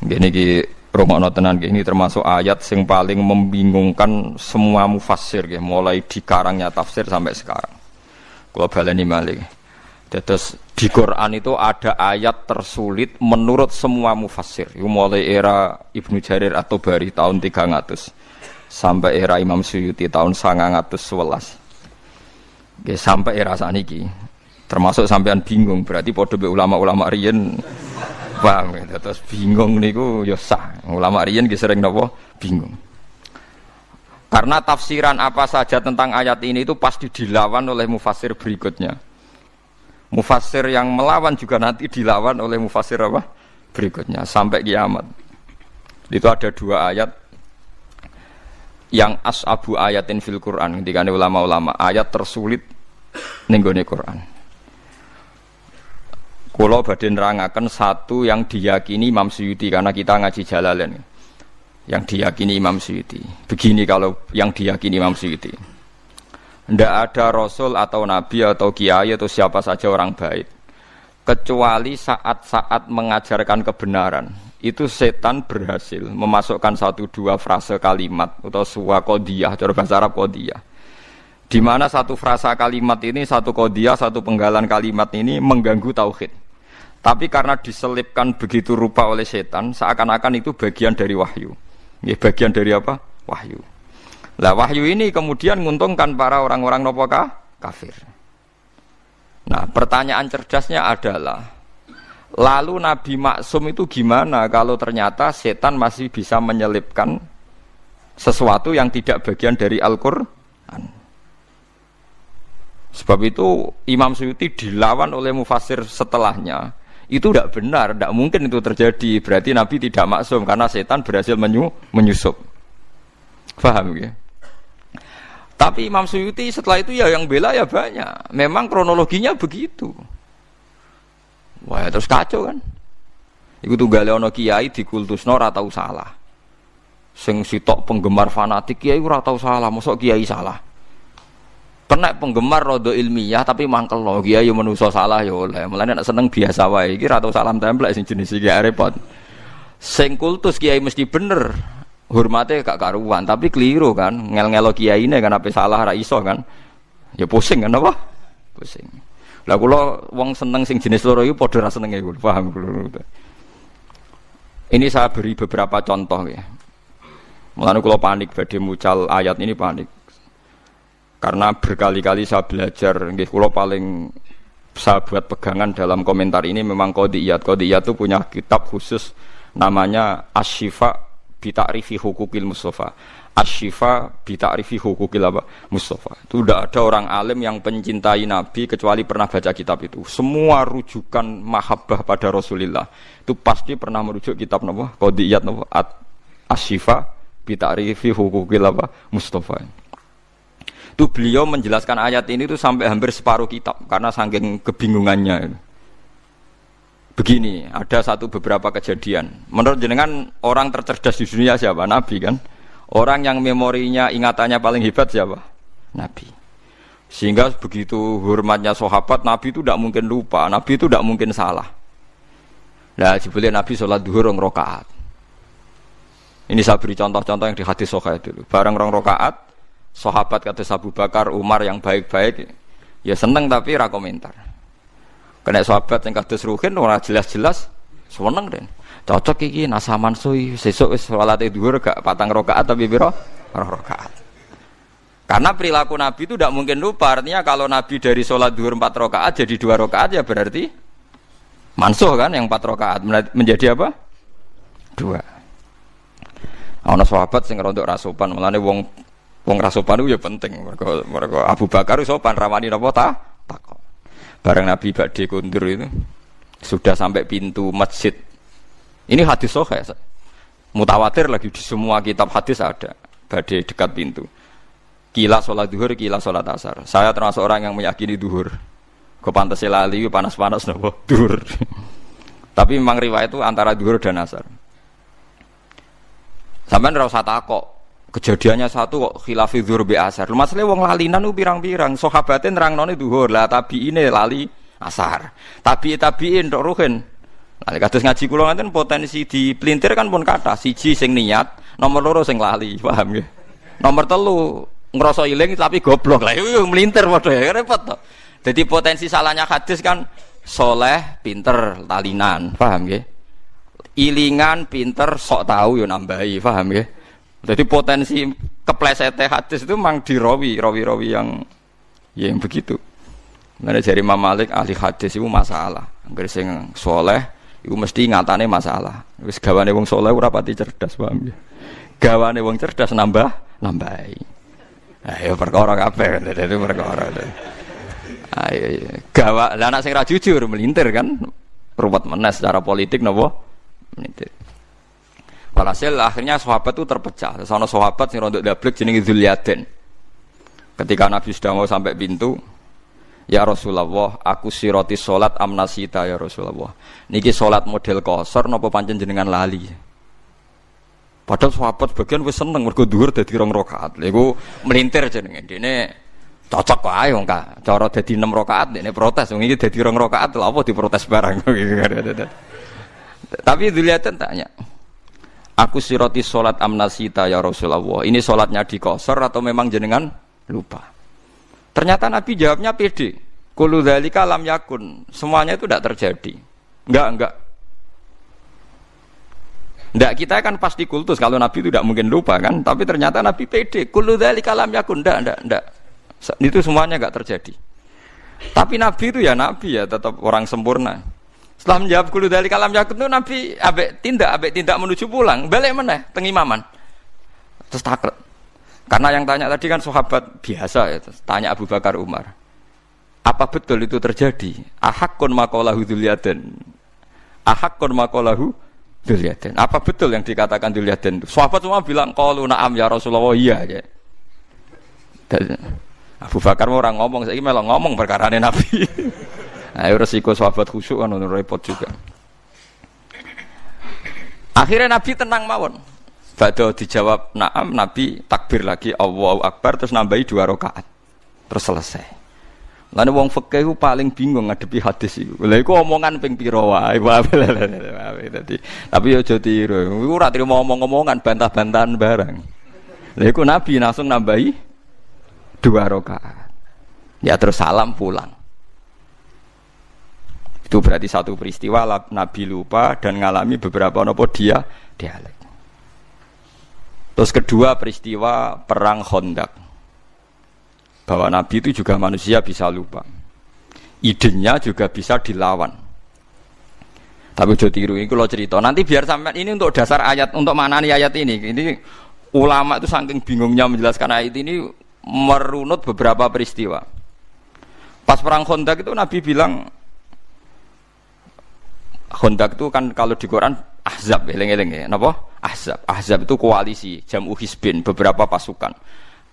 Gini ki rungokno tenan ini termasuk ayat yang paling membingungkan semua mufassir ya, mulai di karangnya tafsir sampai sekarang. Kalau baleni malih. Terus di Quran itu ada ayat tersulit menurut semua mufassir. Mulai era Ibnu Jarir At-Tabari tahun 300 sampai era Imam Suyuti tahun 911. Ya, sampai era saniki. Termasuk sampean bingung berarti padha be ulama-ulama riyen. Paham ya, terus bingung niku ya sah. Ulama riyen ki sering napa bingung. Karena tafsiran apa saja tentang ayat ini itu pasti dilawan oleh mufassir berikutnya. Mufassir yang melawan juga nanti dilawan oleh mufassir apa? Berikutnya sampai kiamat. Itu ada dua ayat yang as'abu ayatin fil Quran, ketika ulama-ulama ayat tersulit ning gone Quran. Kula badhe nerangaken satu yang diyakini Imam Suyuti karena kita ngaji Jalalain. Yang diyakini Imam Suyuti. Begini kalau yang diyakini Imam Suyuti. Tidak ada rasul atau nabi atau kiai atau siapa saja orang baik kecuali saat-saat mengajarkan kebenaran itu setan berhasil memasukkan satu dua frase kalimat atau sebuah qodiyah, cara bahasa Arab qodiyah, di mana satu frasa kalimat ini, satu qodiyah, satu penggalan kalimat ini mengganggu tauhid. Tapi karena diselipkan begitu rupa oleh setan, seakan-akan itu bagian dari wahyu. Ya, bagian dari apa? Wahyu. Lah wahyu ini kemudian menguntungkan para orang-orang kafir. Nah, pertanyaan cerdasnya adalah, lalu Nabi Maksum itu gimana kalau ternyata setan masih bisa menyelipkan sesuatu yang tidak bagian dari Al-Quran? Sebab itu Imam Suyuti dilawan oleh mufassir setelahnya. Itu tidak benar, tidak mungkin itu terjadi. Berarti Nabi tidak maksum karena setan berhasil menyusup. Paham ya? Tapi Imam Suyuti setelah itu ya yang bela ya banyak. Memang kronologinya begitu. Wah, terus kacau kan? Iku tunggale ana kiai dikultusno ora tau salah. Sing sitok penggemar fanatik kiai ora tau salah, mosok kiai salah. Kena penggemar rada ilmiah tapi mangkel lo kiai yo manusa salah yo oleh. Mulane nek seneng biasa wae iki ora tau salam templek sing jenis iki repot. Sing kultus kiai mesti bener. Hormate gak karuan tapi keliru kan. Ngel-ngelo kiyaine kan ape salah ra iso kan. Ya pusing kan apa? Pusing. Lah kula wong seneng sing jenis loro iki padha ra senenge kula, paham kula. Ini saya beri beberapa contoh ya. Mulane kula panik badhe mucal ayat ini panik. Karena berkali-kali saya belajar, nggih kula paling saya buat pegangan dalam komentar ini memang Qodiyat. Qodiyat itu punya kitab khusus namanya Asy-Syifa bi Ta'rifi Huquqil Mustafa. Asy-Syifa bi Ta'rifi Huquqil Mustafa. Itu tidak ada orang alim yang pencintai Nabi kecuali pernah baca kitab itu. Semua rujukan mahabbah pada Rasulullah itu pasti pernah merujuk kitab napa? Qodiyat napa? Asy-Syifa bi Ta'rifi Huquqil Mustafa. Itu beliau menjelaskan ayat ini itu sampai hampir separuh kitab karena saking kebingungannya. Begini, ada beberapa kejadian. Menurut jenengan orang tercerdas di dunia siapa? Nabi kan? Orang yang memorinya, ingatannya paling hebat siapa? Nabi. Sehingga begitu hormatnya sahabat, Nabi itu tidak mungkin lupa, Nabi itu tidak mungkin salah. Nah, sebelum Nabi sholat duhur 2 rakaat. Ini saya beri contoh-contoh yang di hadis Sahih dulu. Barang 2 rakaat. Sahabat kata Abu Bakar, Umar yang baik-baik ya seneng tapi ra komentar. Kena sahabat yang kados Ruhin ora jelas-jelas seneng den. Cocok iki nasaman suwi sesuk wis salate dhuwur gak 4 rakaat tapi pira? 2 rakaat. Karena perilaku Nabi itu tidak mungkin lupa. Artinya kalau Nabi dari salat dhuwur 4 rakaat jadi 2 rakaat ya berarti mansuh kan yang 4 rakaat menjadi apa? 2. Ana sahabat sing rondok ra sopan, mulane wong ra sopan itu ya penting. Mereka Abu Bakar sopan ramani napa takok. Bareng Nabi badhe kundur itu sudah sampai pintu masjid. Ini hadis sahih. Mutawatir lagi di semua kitab hadis ada. Badhe dekat pintu. Kila salat zuhur, kila salat asar. Saya termasuk orang yang meyakini zuhur. Kok pantes lali panas-panas napa zuhur. Tapi memang riwayat itu antara zuhur dan asar. Sampeyan ora usah takok. Kejadiannya satu kok khilafi zuhur bi asar. Masalahnya wong lalinan ku pirang-pirang. Sahabate nerangnone zuhur, lah tabiine lali asar. Tabiin tok Ruhin Nah, kados ngaji kula ngaten potensi dipelintir kan pun kathah. Siji sing niat, nomor loro sing lali, paham nggih. Nomor telu ngerasa iling tapi goblok. Lah iku melintir padha ya repot to. Jadi potensi salahnya hadis kan soleh, pinter, talinan, paham nggih. Ilingan, pinter, sok tahu yo nambahi, paham nggih. Jadi potensi keplesetnya hadis itu memang dirawi yang begitu. Mana dari Imam Malik ahli hadis itu masalah. Angger sing soleh iku mesti ngatane masalah. Wis gawane wong saleh ora pati cerdas, paham ya. Gawane wong cerdas nambahi. Ayo perkara kabeh, dadi perkara. Ayo gawa lah anak sing ra jujur melintir kan. Ruwet meneh secara politik napa? Melintir. Walhasil akhirnya sahabat itu terpecah. Terus ana sahabat sing rondok dablek jenenge Dzulyaden. Ketika Nabi sudah mau sampai pintu, ya Rasulullah, aku siroti salat amnasita ya Rasulullah. Niki salat model kosor napa pancen jenengan lali. Padahal sahabat sebagian wis seneng mergo dhuwur dadi 2 rakaat. Lha iku melintir jenenge. Dene cocok wae wong ka. Cara dadi 6 rakaat dene protes wong iki dadi 2 rakaat lha apa diprotes barang. Tapi Dzulyaden tanya, aku siroti salat amnasita ya Rasulullah. Ini salatnya dikosor atau memang jenengan lupa? Ternyata Nabi jawabnya pede. Kullu dzalika lam yakun. Semuanya itu tidak terjadi. Enggak. Enggak, kita kan pasti kultus kalau Nabi itu tidak mungkin lupa kan, tapi ternyata Nabi pede. Kullu dzalika lam yakun. Enggak. Itu semuanya enggak terjadi. Tapi Nabi itu ya Nabi ya, tetap orang sempurna. Setelah menjawab kullu dzalika lam yakun itu Nabi ambek tindak menuju pulang, balik meneh teng imaman. Terus takut. Karena yang tanya tadi kan sahabat biasa ya, tanya Abu Bakar Umar. Apa betul itu terjadi? Ahakkun maqalahu Dzulyaden. Ahakkun maqalahu Dzulyaden. Apa betul yang dikatakan Dzulyaden itu? Sahabat semua bilang qalu na'am ya Rasulullah, iya ya. Dan Abu Bakar orang ngomong, saiki malah ngomong perkarane Nabi. Ayo resiko sahabat khusyuk kan repot juga. Akhirnya Nabi tenang mawon. Badhe dijawab na'am, Nabi takbir lagi Allahu Akbar terus nambahi 2 rakaat. Terus selesai. Lan wong fikih paling bingung ngadepi hadis iku. Lha iku omongan ping pira wae. Tapi aja tiru. Iku ora trimo omong-omongan, bantah-bantahan barang. Lha iku Nabi langsung nambahi 2 rakaat. Ya terus salam pulang. Itu berarti satu peristiwa Nabi lupa dan ngalami beberapa nopo dialek. Terus kedua peristiwa perang Khandaq. Bahwa Nabi itu juga manusia bisa lupa. Idenya juga bisa dilawan. Tapi udah tiru ini kalau cerita. Nanti biar sampai ini untuk dasar ayat, untuk maknani ayat ini. Ini ulama itu saking bingungnya menjelaskan ayat ini merunut beberapa peristiwa. Pas perang Khandaq itu Nabi bilang, Khandaq itu kan kalau di Quran Ahzab, eling-eling ya, napa? Ahzab itu koalisi, jam'u hizbin, beberapa pasukan.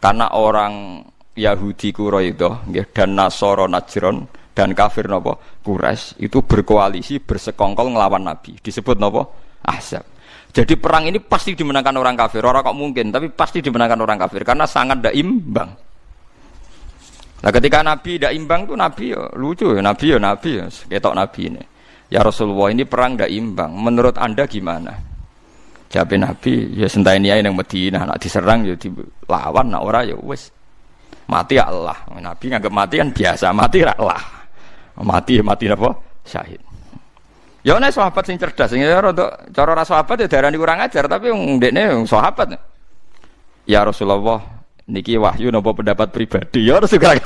Karena orang Yahudi Quraidah dan Nasara Najran dan kafir napa? Quraisy itu berkoalisi, bersekongkol ngelawan Nabi. Disebut napa? Ahzab. Jadi perang ini pasti dimenangkan orang kafir. Orang kok mungkin, tapi pasti dimenangkan orang kafir karena sangat tidak imbang. Nah, ketika Nabi tidak imbang tuh Nabi ya lucu ya, Nabi ya, ketok Nabi ini. Ya Rasulullah, ini perang tidak imbang. Menurut Anda gimana? Jawab Nabi, ya sentaini ae nang Madinah, nak diserang ya dilawan, nak ora ya wis. Mati ya Allah. Nabi nganggep mati kan biasa, mati ra Allah. Mati apa? Syahid. Ya ana sahabat sing cerdas, sing rada cara ra sahabat ya darani kurang ajar, tapi wong ndekne wong sahabat. Ya Rasulullah, niki wahyu napa pendapat pribadi? Ya Rasulullah.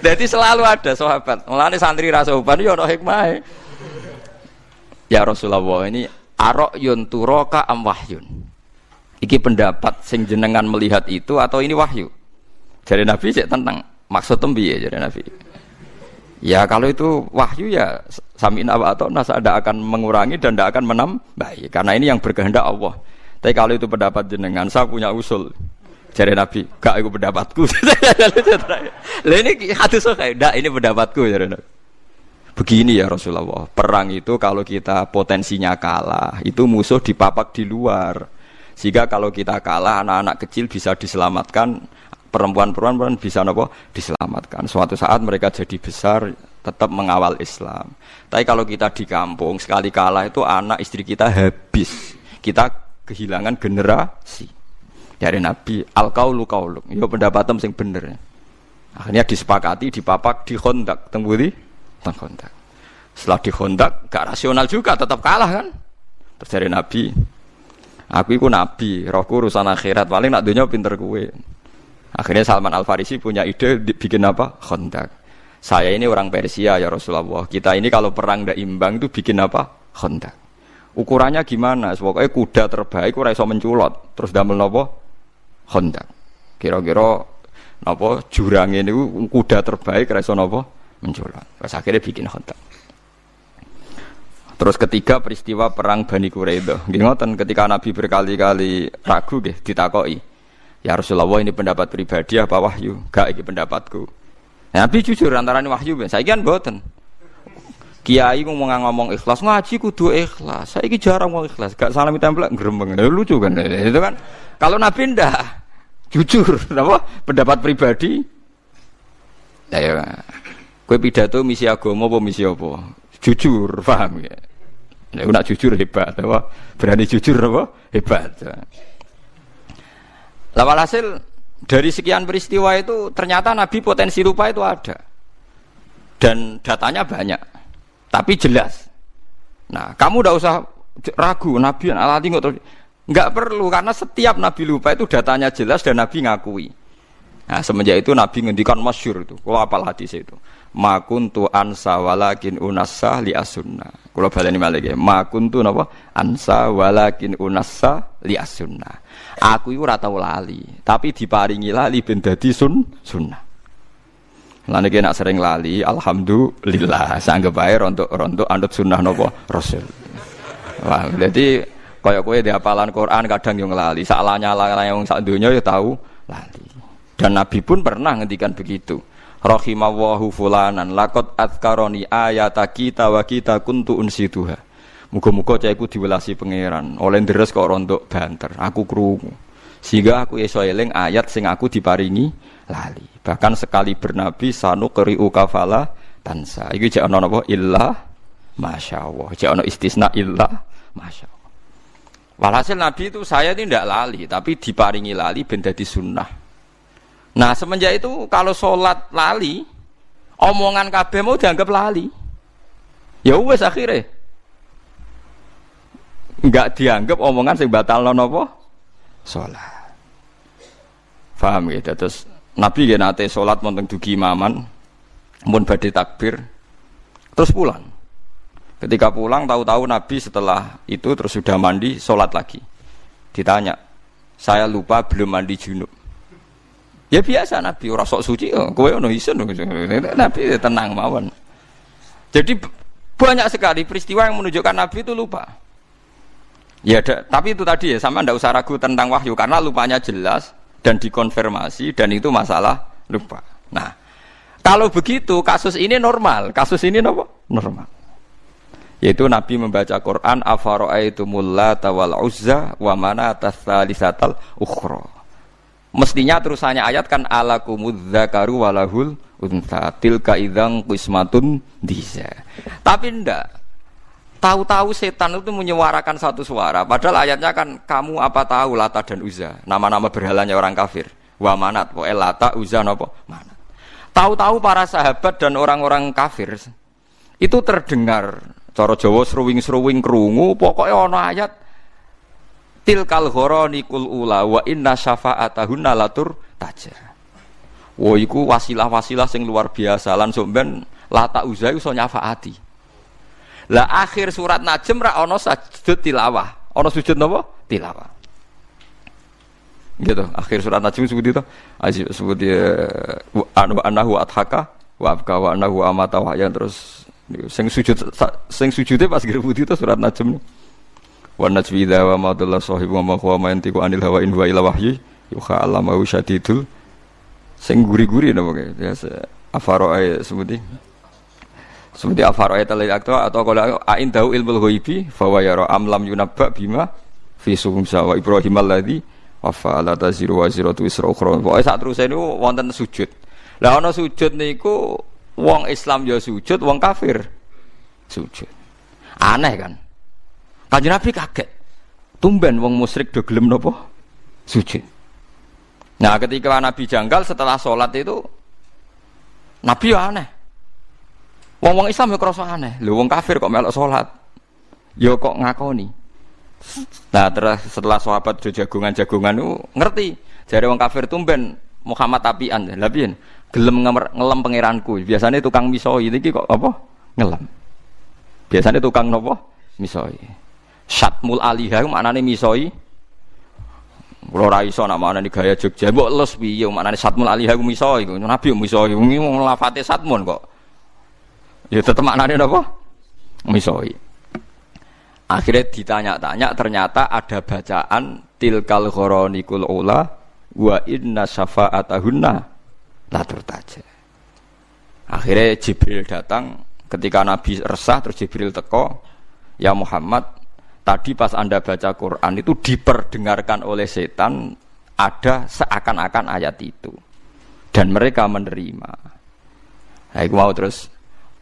Jadi selalu ada sahabat. Mulane santri ra sopan ya ana hikmahe. Ya Rasulullah, ini ara'yun turaka am wahyun. Iki pendapat sing jenengan melihat itu atau ini wahyu? Jadi Nabi cek tentang maksud piye jadi Nabi. Ya kalau itu wahyu ya sami'na wa ata'na, tidak akan mengurangi dan tidak akan menambah. Karena ini yang berkehendak Allah. Tapi kalau itu pendapat jenengan, saya punya usul. Jadi Nabi, gak itu pendapatku. Lah ini hadis enggak, ini pendapatku jadi Nabi. Begini ya Rasulullah, perang itu kalau kita potensinya kalah, itu musuh dipapak di luar. Sehingga kalau kita kalah, anak-anak kecil bisa diselamatkan, perempuan-perempuan bisa diselamatkan. Suatu saat mereka jadi besar, tetap mengawal Islam. Tapi kalau kita di kampung sekali kalah itu anak istri kita habis. Kita kehilangan generasi. Dari Nabi al-qaulu qauluk. Ya pendapatan sing bener. Akhirnya disepakati dipapak di Khandaq, teng pundi? Teng Khandaq. Setelah di Khandaq gak rasional juga, tetap kalah kan? Terus dari Nabi, aku iku nabi, rohku urusan akhirat, paling nak dunia pinter kowe. Akhirnya Salman Al-Farisi punya ide bikin apa? Khandaq. Saya ini orang Persia ya Rasulullah. Kita ini kalau perang ndak imbang itu bikin apa? Khandaq. Ukurannya gimana? Pokoknya kuda terbaik ora iso menculot. Terus damel napa? Khandaq. Kira-kira napa jurang ini kuda terbaik ora iso napa? Menculot. Terus akhirnya bikin Khandaq. Terus ketiga peristiwa perang Bani Quraidah. Nggih ngoten ketika Nabi berkali-kali ragu nggih ditakoki. Ya Rasulullah ini pendapat pribadi apa wahyu? Gak iki pendapatku. Nabi jujur antara wahyu ben. Saiki kan mboten. Kiai ngomong ikhlas, ngaji kudu ikhlas. Saiki jarang wong ikhlas, gak salami templek gremeng. Lucu kan itu kan. Kalau Nabi ndak jujur, napa? Pendapat pribadi. Ya kowe pidato misi agama apa misi apa? Jujur, paham ya. Nek nak jujur hebat, apa? Berani jujur apa? Hebat. Lah walhasil dari sekian peristiwa itu ternyata Nabi potensi lupa itu ada. Dan datanya banyak. Tapi jelas. Nah, kamu enggak usah ragu Nabi alati kok terus. Enggak perlu karena setiap Nabi lupa itu datanya jelas dan Nabi ngakui. Nah, semenjak itu Nabi ngendikan masyhur itu. Kalau apal hadis itu. Ma kuntu ansa walakin unassa li as-sunnah. Kula baleni malih. Ma kuntu napa? Ansa walakin unassa li as-sunnah. Aku iku ora tau lali, tapi diparingi lali ben dadi sunnah. Lan iki nek sering lali, alhamdulillah, sanggep ae rontok anut sunnah napa Rasul. Wah, berarti kaya kowe di hafalan Quran kadang yo nglali, sak lanyala wong sak donya yo tahu lali. Dan Nabi pun pernah ngendikan begitu. Rahimallahu fulanan laqad adzkaroni ayata kita wa kita kuntu unsituha. Muga-muga cahku diwelasi pangeran. Oleh deres kok rontok banter. Aku krungu. Sehingga aku iso eling ayat sing aku diparingi lali. Bahkan sekali bernabi sanu qri'u kafala tansa. Iki jek ana napa illa masyaallah. Jek ana istisna illa masyaallah. Walhasil Nabi itu saya tidak lali, tapi diparingi lali ben dadi sunnah. Nah, semenjak itu kalau salat lali, omongan kabeh mau dianggap lali. Ya wis akhirnya enggak dianggap omongan sing batalno napa? Salat. Paham ya? Terus Nabi nggih nate salat wonten dugi imaman, mun badhe takbir, terus pulang. Ketika pulang tahu-tahu Nabi setelah itu terus sudah mandi, salat lagi. Ditanya, "Saya lupa belum mandi junub." Ya biasa Nabi ora sok suci, kowe ono isin. Nabi tenang mawon. Jadi banyak sekali peristiwa yang menunjukkan Nabi itu lupa. Ya, tapi itu tadi ya, sama ndak usah ragu tentang wahyu karena lupanya jelas dan dikonfirmasi dan itu masalah lupa. Nah, kalau begitu kasus ini normal, kasus ini normal. Yaitu Nabi membaca Quran afara'aitumul lata wal uzza wa manata tsalisatal ukhra. Mestinya terusannya ayat kan alakumudz dzakaru walahul untha tilka idzan qismatun diza. Tapi ndak. Tahu-tahu setan itu menyuarakan satu suara. Padahal ayatnya kan kamu apa tahu Lata dan Uzza. Nama-nama berhalanya orang kafir. Wa manat, wa Lata, Uzza, napa? Manat. Tahu-tahu para sahabat dan orang-orang kafir itu terdengar. Cara Jawa sruwing-sruwing krungu. Pokoknya ana ayat. Tilkal ghoronikul ula wa inna syafa'atahunna latur taja. Wah iku wasilah-wasilah sing luar biasa. Lan somben Lata Uzza iso nyafaati. Lah akhir surat Najm ra ana sujud tilawah. Ana sujud napa? Tilawah. Gitu. Akhir surat Najm sebut itu. Sebut anahu adhaka wa abka wa anahu amata wa ya terus sing sujude pas grebut itu surat Najm. Wa najwi idza wa ma dalla sahibu wa ma huwa yantiqu anil hawa in huwa illa wahyu yuha allamahu syadidul sing guri-guri napa ya afara sebuti seperti afaro'at atau kalau ain tahu ilmu ghaibi fa wa yara am lam yunabba bima fi sumsa wa ibrahim alladzi wa fa'ala taziru wa ziratu isra ukhra. Pokoke sak teruse niku wonten sujud. Lah ana sujud niku Wong Islam ya sujud, wong kafir sujud. Aneh kan? Kanjeng Nabi kaget. Tumben wong musyrik do gelem napa? Sujud. Nah, ketika Nabi janggal setelah sholat itu Nabi ya aneh. Wong Islam ya krasa aneh. Lho wong kafir kok melok sholat. Ya kok ngakoni. Nah, terus setelah sahabat do jagongan-jagongan itu ngerti. Jare wong kafir tumben Muhammad apian. Lah piye? Gelem ngelem pangeranku. Biasanya tukang misoi iki kok apa? Ngelem. Biasanya tukang napa? Misoi. Syatmul alihah maknane misoi. Kula ora iso nak maknane gaya Jogja. Mbok les piye maknane syatmul alihah ku misoi. Nabi yo misoi. Wingi wong lafate satmun kok. Ya tetep maknane napa? Misoi. Akhirnya ditanya-tanya ternyata ada bacaan tilkal ghoronikul ula wa inna syafa'atahunna la turtaja. Akhirnya Jibril datang ketika Nabi resah, terus Jibril teko, ya Muhammad, tadi pas Anda baca Quran itu diperdengarkan oleh setan ada seakan-akan ayat itu dan mereka menerima. Nah, itu mau terus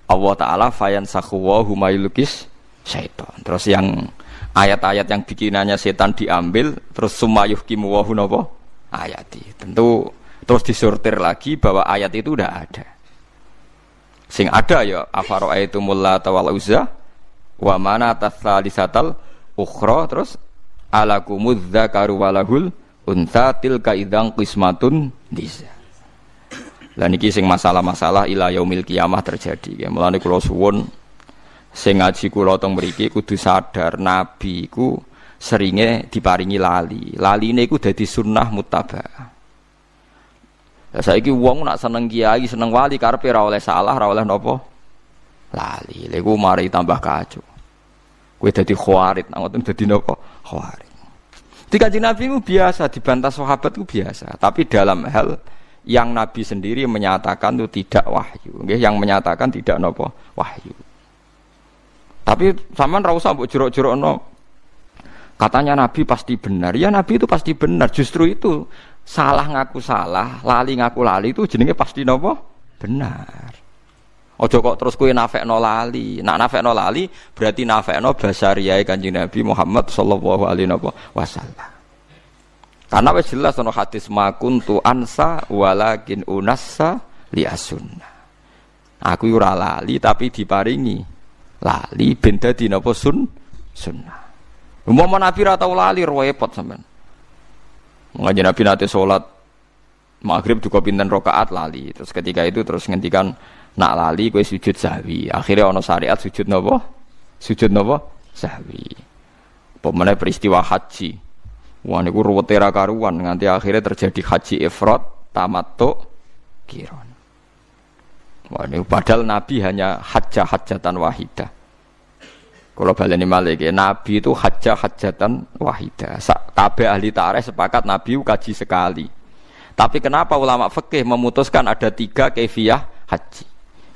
Allah Ta'ala fayansakhu wa huma yulqis syaitan. Terus yang ayat-ayat yang bikinannya setan diambil, terus sumayuhkimu wa hunapa ayati. Tentu terus disortir lagi bahwa ayat itu udah ada. Sing ada ya afara'aitumul lata wal uzza wa manata tsalisatal ukhra, terus alakumudz dzakaru walahul untha tilka idzan qismatun diza. Lah niki sing masalah-masalah ila yaumil kiamah terjadi. Mulane kula suwun sing ngaji kula teng mriki kudu sadar nabi iku seringe diparingi lali. Laline iku dadi sunnah muttabaah. Lah saiki wong nak seneng kiai, seneng wali karepe ora oleh salah, ora oleh napa? Lali. Lha iku mari tambah kacau. Kowe dadi khawarit, nang ngoten dadi napa? Khawarit. Di Kanjeng Nabi itu biasa dibantah sahabat itu biasa, tapi dalam hal yang Nabi sendiri menyatakan itu tidak wahyu, nggih, yang menyatakan tidak napa? Wahyu. Tapi sampean ra usah mbok jerok-jerokno. Katanya Nabi pasti benar. Ya Nabi itu pasti benar. Justru itu salah ngaku salah, lali ngaku lali itu jenenge pasti napa? Benar. Ojo kok terus kowe nafekno lali. Nak nafekno lali berarti nafekno basariyae Kanjeng Nabi Muhammad sallallahu alaihi wasallam. Karena wis jelas ana hadis makuntu ansa walakin unassa li as-sunnah. Aku ora lali tapi diparingi lali ben dadi napa sunnah. Umpama Nabi ra tau lali repot sampean. Mengaji Nabi nate salat maghrib juga pinten rakaat lali. Terus ketika itu terus ngendikan nak lali kowe sujud sahwi. Akhirnya ana syariat sujud napa? Sujud napa? Sahwi. Pemene peristiwa haji. Wah niku ruwete ra karuan nganti akhirnya terjadi haji ifrad, tamattu, qiran. Wah niku padahal Nabi hanya hajjatan wahidah. Kalau baleni malih Nabi itu hajjatan wahidah. Kabeh ahli tarikh sepakat Nabi kaji sekali. Tapi kenapa ulama fikih memutuskan ada 3 kaifiyah haji?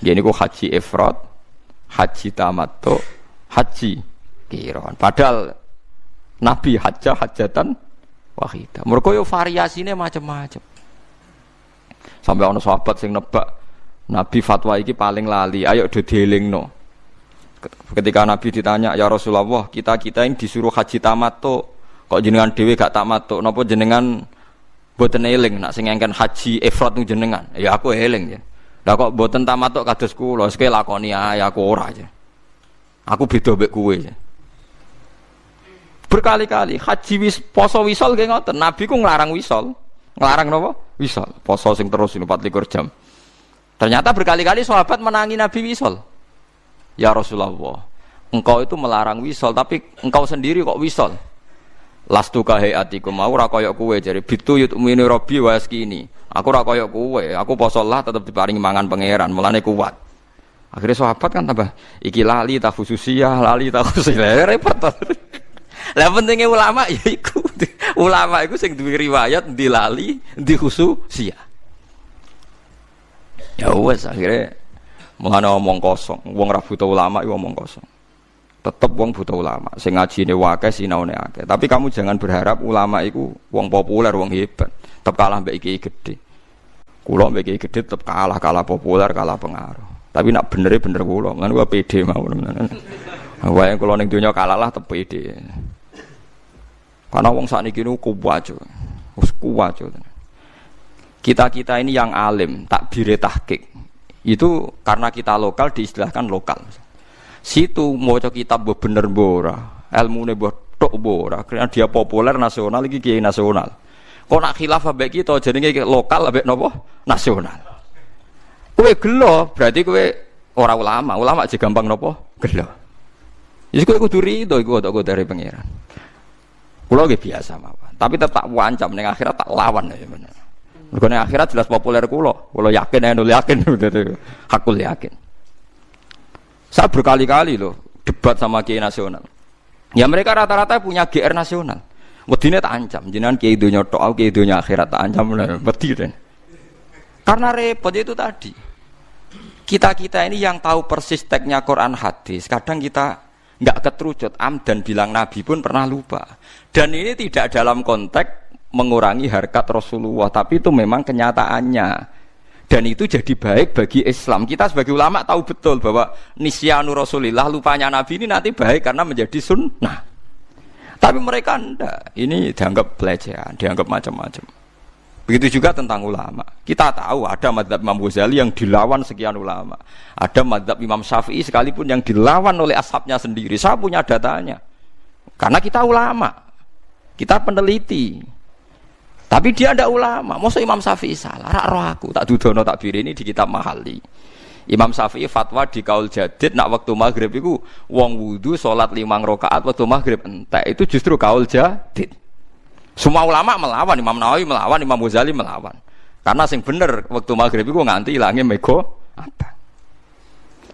Gini ku haji ifrad, haji tamattu, haji qiran. Padahal Nabi hajjatan wahidah. Mergo yo variasine macam-macam. Sampai ana sahabat sing nebak Nabi fatwa iki paling lali. Ayo do dielingno. Ketika Nabi ditanya, ya Rasulullah, kita yang disuruh haji tamattu, kok jenengan dhewe gak tamattu? Napa jenengan boten eling nak sing engken haji ifrad nu jenengan? Ya aku eling ya. Lah kok boten tamattu kados kula, sik lakoni ae aku ora aja. Aku beda mbek kowe ya. Berkali-kali haji wis poso wisol nggih ngoten. Nabi ku nglarang wisol. Nglarang napa? Wisol. Poso sing terus 24 jam. Ternyata berkali-kali sahabat menangi Nabi wisol. Ya Rasulullah, engkau itu melarang wisol, tapi engkau sendiri kok wisol? Lastu kahayatikum, aku ra koyok kowe jare bitu yutumini robbi wa yaskini. Aku ra koyok kowe, aku posolah tetep diparingi mangan pangeran, mulane kuat. Akhirnya sahabat kan tambah iki lali ta khususiyah, lali ta khususiyah, repot. Lah pentingnya ulama ya iku. Ulama iku sing duwe riwayat ndi lali, ndi khususiyah. Ya wes akhirnya mulane omong kosong, wong ra buta ulama iku omong kosong. Tetep wong buta ulama, sing ngajine akeh sinaune akeh. Tapi kamu jangan berharap ulama iku wong populer, wong hebat. Tetep kalah mbek iki gede. Kula mbek gede tetep kalah populer, kalah pengaruh. Tapi nak bener kula, kan kula pede mawon. Wae kula ning donya kalah lah tetep pede. Karena wong sakniki niku kuwat. Wis kuwat. Kita ini yang alim, takbire tahqiq. Itu karena kita lokal diistilahkan lokal. Situ maca kitab bener ora, ilmune mbok tok ora, karena dia populer nasional iki kiai nasional. Kok nak khilaf ambek kita jenenge lokal ambek napa? Nasional. Kowe gelo, berarti kowe ora ulama. Ulama aja gampang napa? Gelo. Wis kowe kudu rido iku kok dari pangeran. Kula nggih biasa mawon, tapi tetap wancam ning akhirat tak lawan ya bener. Mergo ning akhirat jelas populer kula yakin nul yakin hakul yakin. Saya berkali-kali loh debat sama kiai nasional. Ya mereka rata-rata punya GR nasional. Wedine tak ancam, jenengan kiai donya tok, kiai donya akhirat tak ancam wedi den. Karena repot itu tadi. Kita ini yang tahu persis teksnya Quran hadis, kadang kita enggak keterucut dan bilang Nabi pun pernah lupa. Dan ini tidak dalam konteks mengurangi harkat Rasulullah, tapi itu memang kenyataannya. Dan itu jadi baik bagi Islam. Kita sebagai ulama tahu betul bahwa nisyanu Rasulillah, lupanya Nabi ini nanti baik karena menjadi sunnah. Tapi mereka enggak. Ini dianggap pelecehan, dianggap macam-macam. Begitu juga tentang ulama. Kita tahu ada mazhab Imam Ghazali yang dilawan sekian ulama. Ada mazhab Imam Syafi'i sekalipun yang dilawan oleh ashabnya sendiri. Saya punya datanya. Karena kita ulama. Kita peneliti. Tapi dia ada ulama. Masa Imam Syafi'i salah? Rak roh aku tak dudono tak biri ini di kitab Mahali. Imam Syafi'i fatwa di kaul jadid nak waktu maghrib itu wong wudu salat 5 rakaat waktu maghrib entek itu justru kaul jadid. Semua ulama melawan, Imam Nawawi melawan, Imam Ghazali melawan. Karena sing bener waktu maghrib itu nganti ilangnya mego apa?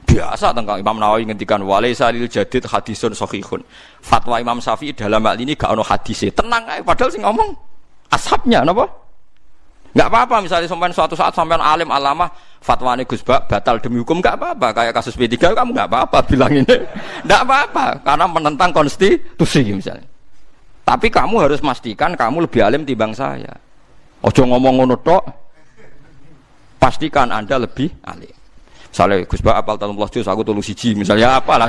Biasa tentang Imam Nawawi ngendikan walaisa lil jadid hadisun sahihun. Fatwa Imam Syafi'i dalam hal ini gak ono hadise. Tenang ae padahal sing ngomong ashabnya napa? Enggak apa-apa misalnya sampean suatu saat sampean alim alamah fatwane Gus Bak batal demi hukum enggak apa-apa. Kayak kasus P3 kamu enggak apa-apa bilang ini. Enggak apa-apa karena menentang konstitusi misalnya. Tapi kamu harus pastikan kamu lebih alim timbang saya. Ojo ngomong ngono tok. Pastikan Anda lebih alim. Misalnya Gus Bak apal 13 juz aku 3 siji misalnya apalah.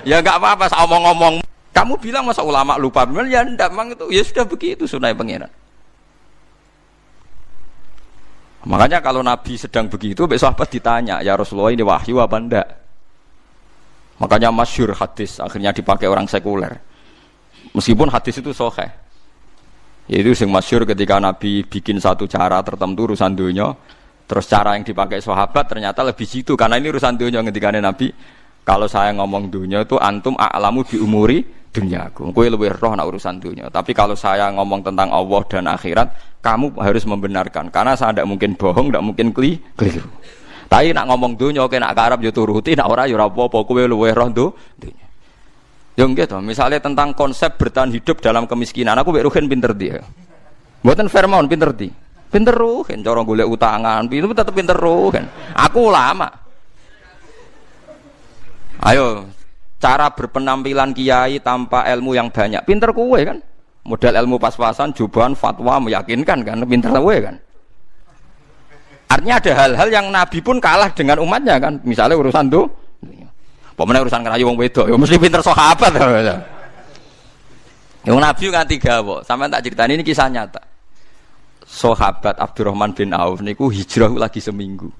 Ya enggak apa-apa saya omong-omong. Kamu bilang masa ulama lupa? Ya enggak, memang itu ya sudah begitu sunai pangeran. Makanya kalau Nabi sedang begitu, besok sahabat ditanya, ya Rasulullah ini wahyu apa enggak? Makanya masyhur hadis akhirnya dipakai orang sekuler. Meskipun hadis itu sahih. Yaitu yang masyhur ketika Nabi bikin satu cara tertentu urusan dunia, terus cara yang dipakai sahabat ternyata lebih situ karena ini urusan dunia ketika Nabi. Kalau saya ngomong dunia itu antum a'lamu bi umuri dunyaku. Kowe luwih roh nak urusan dunia. Tapi kalau saya ngomong tentang Allah dan akhirat, kamu harus membenarkan karena saya tidak mungkin bohong, tidak mungkin keliru. Tapi nak ngomong dunia kowe nak karep yo turuti, nak ora yo ora apa-apa, kowe luwih roh dunia. Yo nggih to, misalnya tentang konsep bertahan hidup dalam kemiskinan, aku mbek Ruhin pinter dia. Mboten Firman pinter di. Pinter Ruhin cara golek utangan, itu tetep pinter Ruhin. Aku ulama. Ayo, cara berpenampilan kiai tanpa ilmu yang banyak. Pinter kowe kan? Modal ilmu pas-pasan, jubahan, fatwa meyakinkan kan? Pinter kowe kan? Artinya ada hal-hal yang Nabi pun kalah dengan umatnya kan? Misalnya urusan tuh, pokoknya urusan ngerayu wong wedok, ya mesti pinter sahabat. Yang Nabi nganti gawok. Sampai tak ceritain ini kisah nyata. Sahabat Abdurrahman bin Auf niku hijrah lagi seminggu.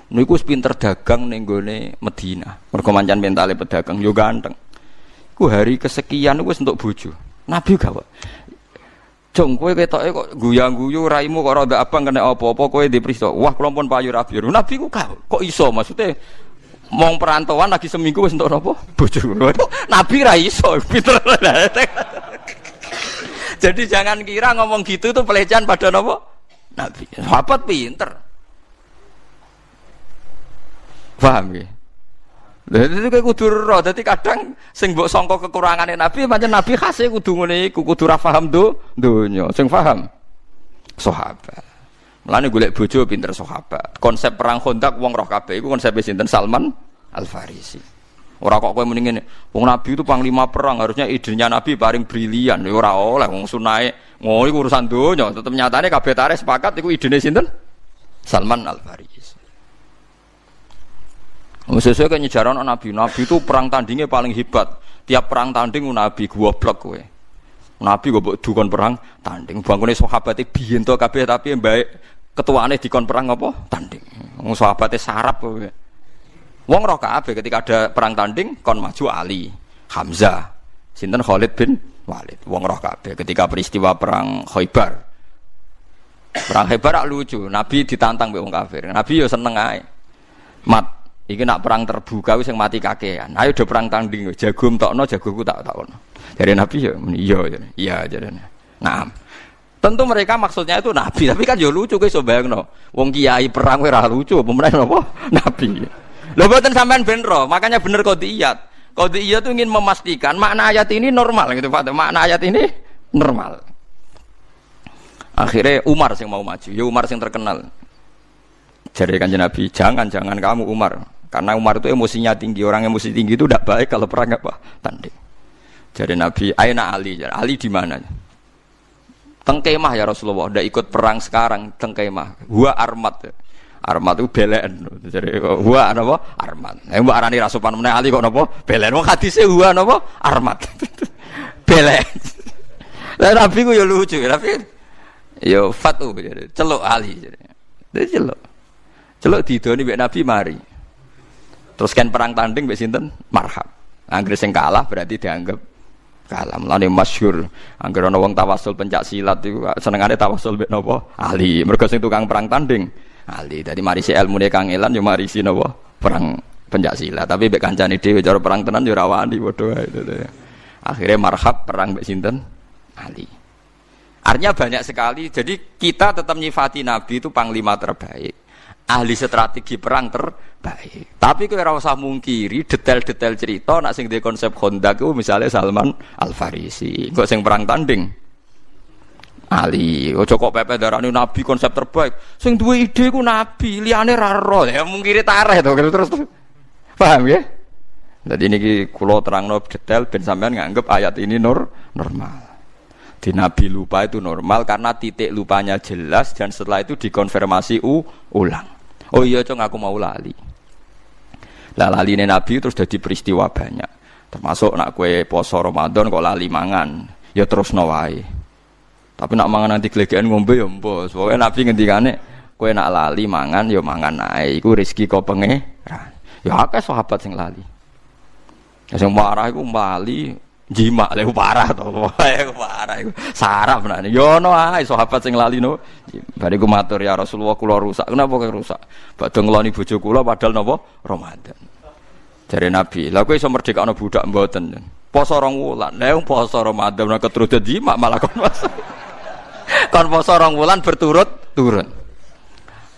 Niku pinter dagang ning gone Madinah. Mergo mancan mentale pedagang yo ganteng. Ku hari kesekian niku wis entuk bojo. Nabi gawak. Jong kowe ketoke kok guyang-guyu raimu kok rada abang kena apa-apa kowe dipriso. Wah kula pun payu rabi. Nabi ku kok iso maksudnya mong perantauan lagi seminggu wis entuk apa? Bojo. Nabi ra iso pinter. Jadi jangan kira ngomong gitu itu pelecehan pada napa? Nabi. Sahabat pinter. Paham ya? Jadi kayak kudu roh. Jadi kadang sing mbok sangka kekurangane Nabi, pancen Nabi khase kudu ngene iku, kudu ra paham donya. Sing paham sahabat. Mulane golek bojo pinter sahabat. Konsep perang Khandaq wong roh kabeh iku konsep sinten? Salman Al-Farisi. Ora kok kowe muni ngene, wong Nabi itu panglima perang, harusnya idenya Nabi paling brilian. Ya ora oleh wong sunahe ngono iku urusan donya. Tetep nyatane kabeh tarikh sepakat iku idene sinten? Salman Al-Farisi. Sesuai kan nyejaran Nabi itu perang tandingnya paling hebat. Tiap perang tanding Nabi goblok kowe. Nabi kok dukon perang tanding. Bangkune sahabate biyen to kabeh tapi mbake ketuane dikon perang apa? Tanding. Wong sahabate sarap kowe. Wong roh kabeh ketika ada perang tanding kon maju Ali, Hamzah, sinten Khalid bin Walid. Wong roh kabeh ketika peristiwa perang Khaibar. Perang Khaibar lucu, Nabi ditantang mbek wong kafir. Nabi yo seneng ae. Mat iki nak perang terbuka wis sing mati kakean. Ayo do perang tanding, jago entokno jagoku tak takon. Dari Nabi ya iya jarene. Nah, tentu mereka maksudnya itu Nabi, tapi kan ya lucu kowe iso bayangno. Wong kiai perang ora lucu, apa meneh napa? Nabi. Lho mboten sampean ben ro, makanya bener qadiyat. Qadiyat itu ingin memastikan makna ayat ini normal gitu, Pak. Makna ayat ini normal. Akhirnya Umar sing mau maju, ya Umar sing terkenal. Jadi Kanjeng Nabi, jangan kamu Umar. Karena Umar itu emosinya tinggi, orang emosi tinggi itu tidak baik kalau perang apa? Tanding. Jadi Nabi, aina Ali, Ali di mana? Teng kemah ya Rasulullah, udah ikut perang sekarang teng kemah. Gua armat. Armat itu belen. Jadi gua apa? Armat. Mbok arani rasupan meneh Ali kok napa? Belen. Wong hadise gua napa? Armat. Belen. Lah Nabi ku yo lucu, tapi yo fatu jadi celuk Ali jadi. Dadi celuk didoni mbek Nabi mari. Terus kan perang tanding mbek sinten? Marhab. Anggere sing kalah berarti dianggap kalah. Mulane masyhur anggere ana wong tawasul pencak silat iku senengane tawasul mbek napa? Ali. Mergo sing tukang perang tanding Ali. Dadi marisi ilmune kangelan yo marisi napa? Perang pencak silat. Tapi mbek kancane dhewe cara perang tenan yo ora wani padha wae. Akhirnya marhab perang mbek sinten? Ali. Artinya banyak sekali. Jadi kita tetap nyifati Nabi itu panglima terbaik, ahli strategi perang terbaik. Tapi kowe ora usah mungkiri detail-detail cerita nak sing duwe konsep Khandaq iku misale Salman Al-Farisi. Kok sing perang tanding Ali. Ojo kok pepe darani Nabi konsep terbaik. Sing duwe ide iku Nabi, liyane ra ro. Ya mungkiri tareh to terus. Paham ya? Jadi niki kula terangno detail ben sampean nganggep ayat ini normal. Di Nabi lupa itu normal karena titik lupanya jelas dan setelah itu dikonfirmasi ulang. Oh iya cong aku mau lali. Lah laline Nabi terus jadi peristiwa banyak. Termasuk nak kue poso Ramadan kok lali mangan, ya terus wae. Tapi nak mangan nanti gelegean ngombe ya mbos. Pokoke Nabi ngendikane kue nak lali mangan ya mangan ae. Iku rezeki kok pangeran. Ya akeh sahabat sing lali. Sing marah iku bali jima lek parah to. Parah iku. Sarap menane. Yo ono ae sahabat sing lali no. Bariku matur ya Rasulullah kula rusak. Kenapa kok rusak? Badhe ngeloni bojo kula padahal napa? Ramadan. Jare Nabi, lha kowe iso merdekakno budak mboten. Poso 2 wulan. Lah wong poso Ramadan nek ketrudut jima malah kon poso. Kon poso 2 wulan berturut-turut.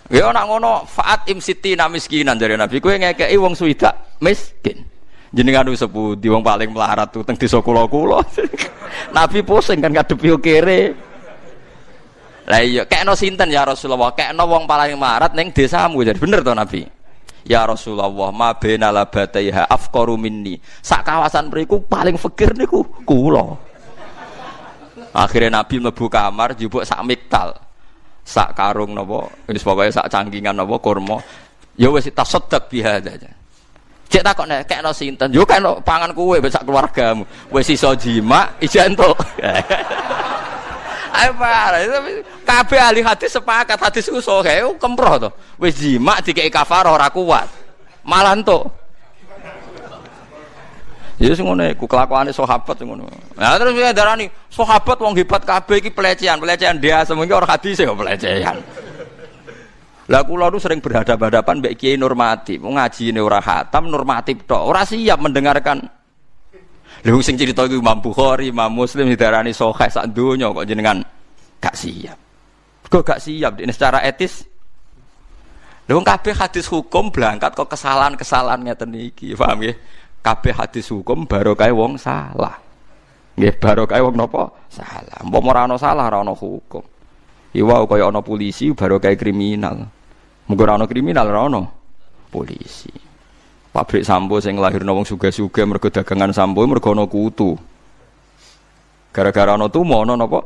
Ya nek ngono faat imsitina miskinan jare Nabi, kowe ngekeki wong swidak miskin. Jenengan wis sepundi wong paling melarat tuh teng desa kula-kula. Nabi pusing kan ngadepi kere. Lah iya, kekno sinten ya Rasulullah? Kekno wong paling melarat ning desamu. Jadi bener to Nabi? Ya Rasulullah, ma baina labataiha afqaru minni. Sak kawasan mriku paling fakir niku kula. Akhirnya Nabi mlebu kamar njupuk sak miktal. Sak karung napa? Wis pokoke sak cangkingan napa kurma. Ya wis tasaddaq bihadza. Cek takok nek kekno sinten? Yo kekno pangan kowe sak keluargamu. Wis iso jima, ijo entuk. Ayo parah, kabeh ahli hadis sepakat hadis ku sahih, kemproh to. Wis jima dikeki kafarah ora kuat. Malah entuk. Ya sing ngono iku kelakuane sahabat sing ngono. Nah terus ya darani sahabat wong hebat kabeh iki pelecehan dia semono ora hadis kok pelecehan. Lah kula nu sering berhadapan-hadapan mbek Kiai normatif, ngajine ora khatam normatif tok, ora siap mendengarkan. Lha sing cerita iku Imam Bukhari, Imam Muslim didarani sahih sak donya kok jenengan gak siap. Kok gak siap secara etis? Lha wong kabeh hadis hukum berangkat kok kesalahan-kesalahan ngeten iki, paham nggih? Kabeh hadis hukum barokah wong salah. Nggih, barokah wong napa? Salah. Umpama ora ana salah ora ana hukum. Iwa kaya ana polisi barokah kriminal. Muga ora ana kriminal ora ana polisi. Pabrik sampo sing nglahirno wong sugih-sugih mergo dagangan sampo mergo ana kutu. Gara-gara ana tumo ana napa?